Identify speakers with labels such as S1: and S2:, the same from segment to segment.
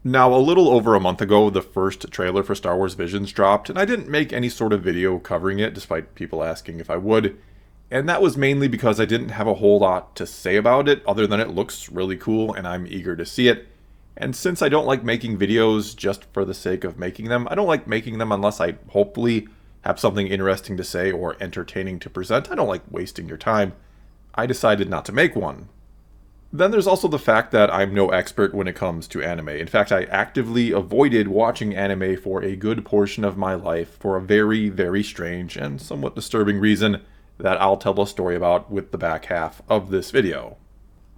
S1: Now, a little over a month ago, the first trailer for Star Wars Visions dropped, and I didn't make any sort of video covering it, despite people asking if I would. And that was mainly because I didn't have a whole lot to say about it, other than it looks really cool and I'm eager to see it. And since I don't like making videos just for the sake of making them, I don't like making them unless I hopefully have something interesting to say or entertaining to present. I don't like wasting your time. I decided not to make one. Then there's also the fact that I'm no expert when it comes to anime. In fact, I actively avoided watching anime for a good portion of my life for a very, very strange and somewhat disturbing reason that I'll tell a story about with the back half of this video.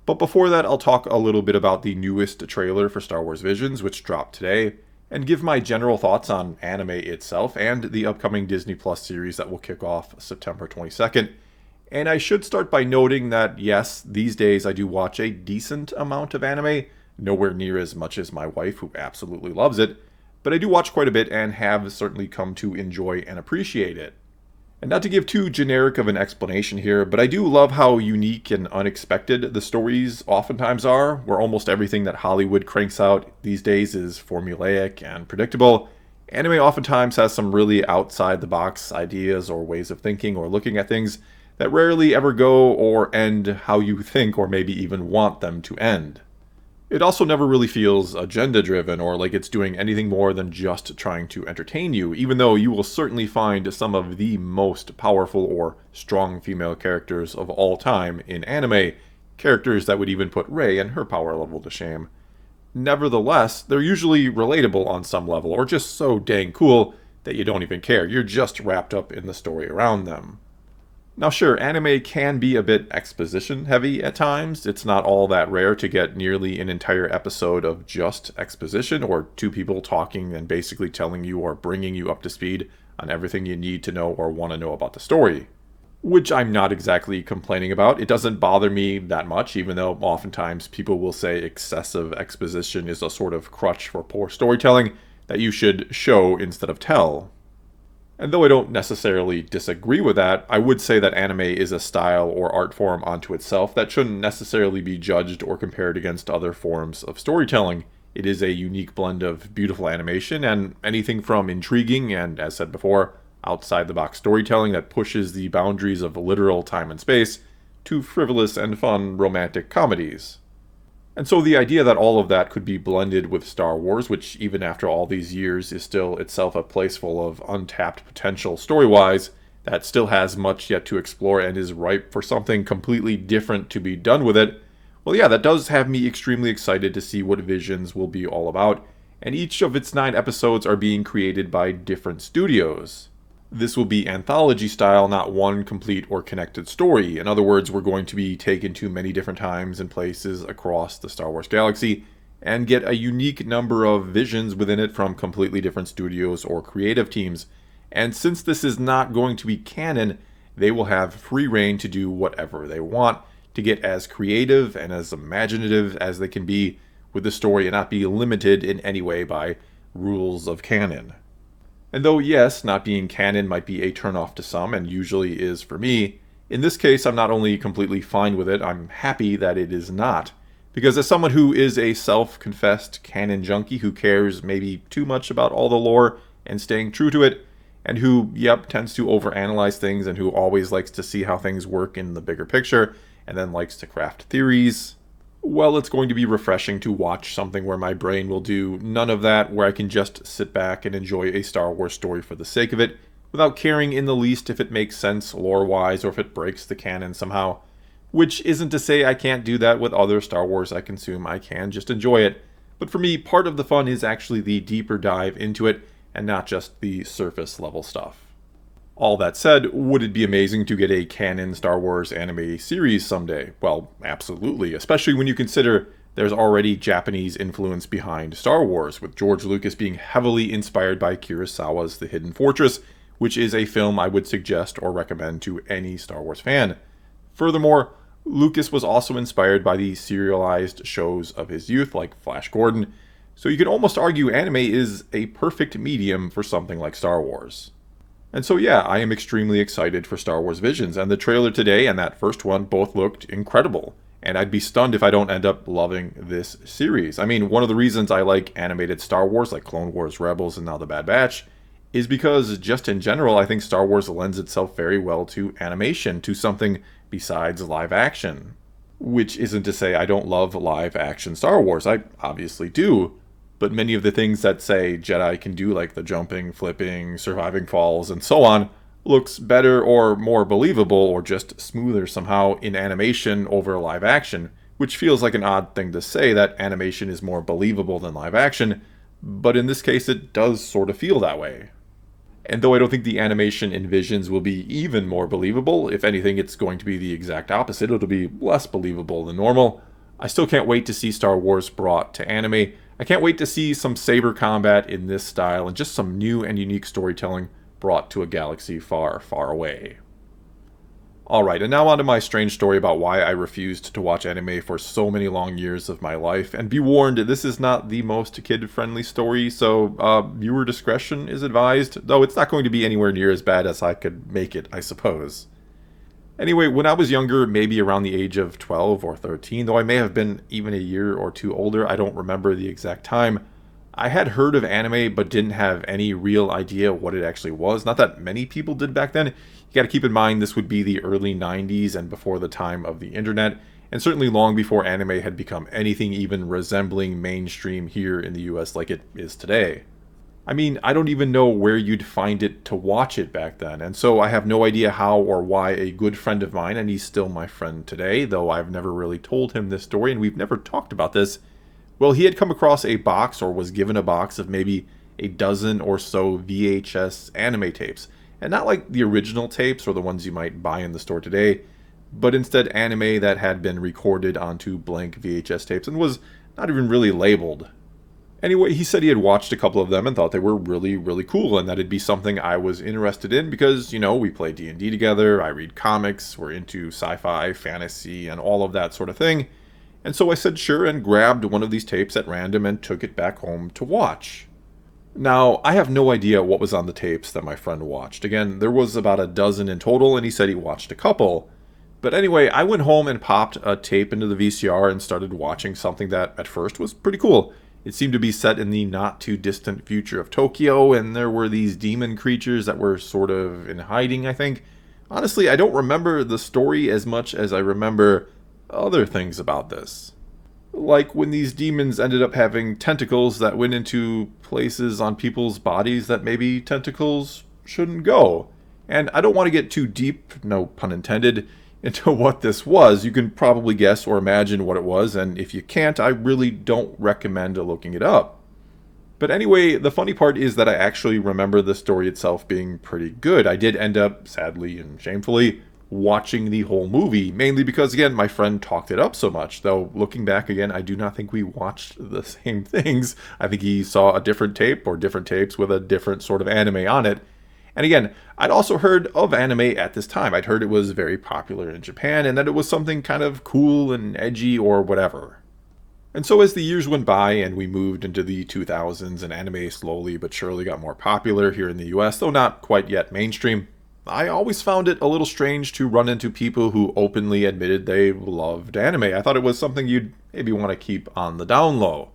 S1: But before that, I'll talk a little bit about the newest trailer for Star Wars Visions, which dropped today, and give my general thoughts on anime itself and the upcoming Disney Plus series that will kick off September 22nd. And I should start by noting that, yes, these days I do watch a decent amount of anime, nowhere near as much as my wife, who absolutely loves it, but I do watch quite a bit and have certainly come to enjoy and appreciate it. And not to give too generic of an explanation here, but I do love how unique and unexpected the stories oftentimes are, where almost everything that Hollywood cranks out these days is formulaic and predictable. Anime oftentimes has some really outside-the-box ideas or ways of thinking or looking at things that rarely ever go or end how you think or maybe even want them to end. It also never really feels agenda-driven or like it's doing anything more than just trying to entertain you, even though you will certainly find some of the most powerful or strong female characters of all time in anime, characters that would even put Rey and her power level to shame. Nevertheless, they're usually relatable on some level, or just so dang cool that you don't even care. You're just wrapped up in the story around them. Now sure, anime can be a bit exposition heavy at times. It's not all that rare to get nearly an entire episode of just exposition, or two people talking and basically telling you or bringing you up to speed on everything you need to know or want to know about the story. Which I'm not exactly complaining about. It doesn't bother me that much, even though oftentimes people will say excessive exposition is a sort of crutch for poor storytelling that you should show instead of tell. And though I don't necessarily disagree with that, I would say that anime is a style or art form unto itself that shouldn't necessarily be judged or compared against other forms of storytelling. It is a unique blend of beautiful animation and anything from intriguing and, as said before, outside-the-box storytelling that pushes the boundaries of literal time and space to frivolous and fun romantic comedies. And so the idea that all of that could be blended with Star Wars, which even after all these years is still itself a place full of untapped potential story-wise, that still has much yet to explore and is ripe for something completely different to be done with it, well yeah, that does have me extremely excited to see what Visions will be all about, and each of its 9 episodes are being created by different studios. This will be anthology style, not one complete or connected story. In other words, we're going to be taken to many different times and places across the Star Wars galaxy and get a unique number of visions within it from completely different studios or creative teams. And since this is not going to be canon, they will have free reign to do whatever they want to get as creative and as imaginative as they can be with the story and not be limited in any way by rules of canon. And though, yes, not being canon might be a turnoff to some, and usually is for me, in this case I'm not only completely fine with it, I'm happy that it is not. Because as someone who is a self-confessed canon junkie who cares maybe too much about all the lore and staying true to it, and who, tends to overanalyze things and who always likes to see how things work in the bigger picture, and then likes to craft theories, well, it's going to be refreshing to watch something where my brain will do none of that, where I can just sit back and enjoy a Star Wars story for the sake of it, without caring in the least if it makes sense lore-wise or if it breaks the canon somehow. Which isn't to say I can't do that with other Star Wars I consume, I can just enjoy it. But for me, part of the fun is actually the deeper dive into it, and not just the surface level stuff. All that said, would it be amazing to get a canon Star Wars anime series someday? Well, absolutely, especially when you consider there's already Japanese influence behind Star Wars, with George Lucas being heavily inspired by Kurosawa's The Hidden Fortress, which is a film I would suggest or recommend to any Star Wars fan. Furthermore, Lucas was also inspired by the serialized shows of his youth, like Flash Gordon, so you could almost argue anime is a perfect medium for something like Star Wars. And so yeah, I am extremely excited for Star Wars Visions, and the trailer today and that first one both looked incredible. and I'd be stunned if I don't end up loving this series. I mean, one of the reasons I like animated Star Wars, like Clone Wars, Rebels, and now The Bad Batch, is because just in general, I think Star Wars lends itself very well to animation, to something besides live action. Which isn't to say I don't love live action Star Wars. I obviously do. But many of the things that, say, Jedi can do, like the jumping, flipping, surviving falls, and so on, looks better or more believable or just smoother somehow in animation over live action, which feels like an odd thing to say, that animation is more believable than live action, but in this case it does sort of feel that way. And though I don't think the animation in Visions will be even more believable, if anything it's going to be the exact opposite, it'll be less believable than normal, I still can't wait to see Star Wars brought to anime. I can't wait to see some saber combat in this style and just some new and unique storytelling brought to a galaxy far, far away. Alright, and now on to my strange story about why I refused to watch anime for so many long years of my life. And be warned, this is not the most kid-friendly story, so viewer discretion is advised, though it's not going to be anywhere near as bad as I could make it, I suppose. Anyway, when I was younger, maybe around the age of 12 or 13, though I may have been even a year or two older, I don't remember the exact time, I had heard of anime but didn't have any real idea what it actually was. Not that many people did back then. You gotta keep in mind this would be the early 90s and before the time of the internet, and certainly long before anime had become anything even resembling mainstream here in the US like it is today. I mean, I don't even know where you'd find it to watch it back then, and so I have no idea how or why a good friend of mine, and he's still my friend today, though I've never really told him this story and we've never talked about this. Well, he had come across a box, or was given a box, of maybe a dozen or so VHS anime tapes. And not like the original tapes or the ones you might buy in the store today, but instead anime that had been recorded onto blank VHS tapes and was not even really labeled. Anyway, he said he had watched a couple of them and thought they were really, really cool, and that it'd be something I was interested in because, you know, we play D&D together, I read comics, we're into sci-fi, fantasy, and all of that sort of thing. And so I said sure and grabbed one of these tapes at random and took it back home to watch. Now, I have no idea what was on the tapes that my friend watched. Again, there was about a dozen in total, and he said he watched a couple. But anyway, I went home and popped a tape into the VCR and started watching something that at first was pretty cool. It seemed to be set in the not-too-distant future of Tokyo, and there were these demon creatures that were sort of in hiding, I think. Honestly, I don't remember the story as much as I remember other things about this. Like when these demons ended up having tentacles that went into places on people's bodies that maybe tentacles shouldn't go. And I don't want to get too deep, no pun intended, into what this was. You can probably guess or imagine what it was, and if you can't, I really don't recommend looking it up. But anyway, the funny part is that I actually remember the story itself being pretty good. I did end up, sadly and shamefully, watching the whole movie, mainly because, again, my friend talked it up so much, though looking back again, I do not think we watched the same things. I think he saw a different tape or different tapes with a different sort of anime on it. And again, I'd also heard of anime at this time. I'd heard it was very popular in Japan and that it was something kind of cool and edgy or whatever. And so as the years went by and we moved into the 2000s and anime slowly but surely got more popular here in the US, though not quite yet mainstream, I always found it a little strange to run into people who openly admitted they loved anime. I thought it was something you'd maybe want to keep on the down low.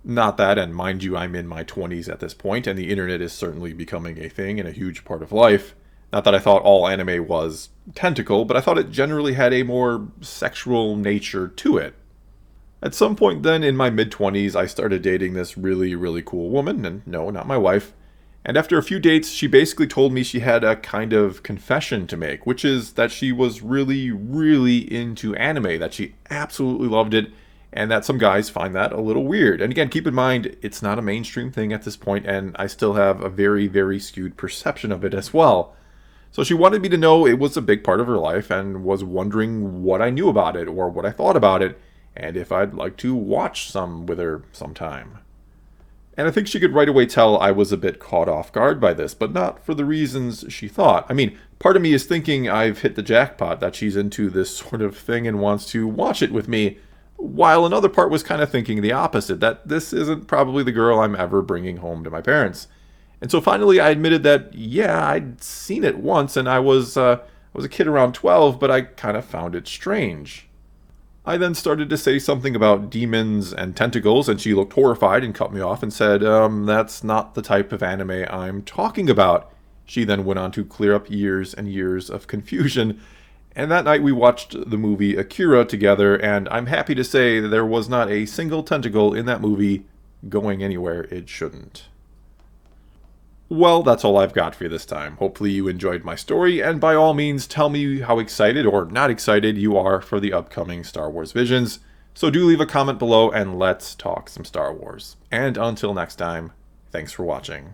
S1: Not that, and mind you, I'm in my 20s at this point, and the internet is certainly becoming a thing and a huge part of life. Not that I thought all anime was tentacle, but I thought it generally had a more sexual nature to it. At some point then, in my mid-20s, I started dating this really, really cool woman, and no, not my wife. And after a few dates, she basically told me she had a kind of confession to make, which is that she was really, really into anime, that she absolutely loved it, and that some guys find that a little weird. And again, keep in mind, it's not a mainstream thing at this point, and I still have a very, very skewed perception of it as well. So she wanted me to know it was a big part of her life and was wondering what I knew about it or what I thought about it, and if I'd like to watch some with her sometime. And I think she could right away tell I was a bit caught off guard by this, but not for the reasons she thought. I mean, part of me is thinking I've hit the jackpot, that she's into this sort of thing and wants to watch it with me, while another part was kind of thinking the opposite, that this isn't probably the girl I'm ever bringing home to my parents. And so finally I admitted that, yeah, I'd seen it once, and I was a kid around 12, but I kind of found it strange. I then started to say something about demons and tentacles, and she looked horrified and cut me off and said, that's not the type of anime I'm talking about. She then went on to clear up years and years of confusion. And that night we watched the movie Akira together, and I'm happy to say there was not a single tentacle in that movie going anywhere it shouldn't. Well, that's all I've got for you this time. Hopefully you enjoyed my story, and by all means tell me how excited or not excited you are for the upcoming Star Wars Visions. So do leave a comment below and let's talk some Star Wars. And until next time, thanks for watching.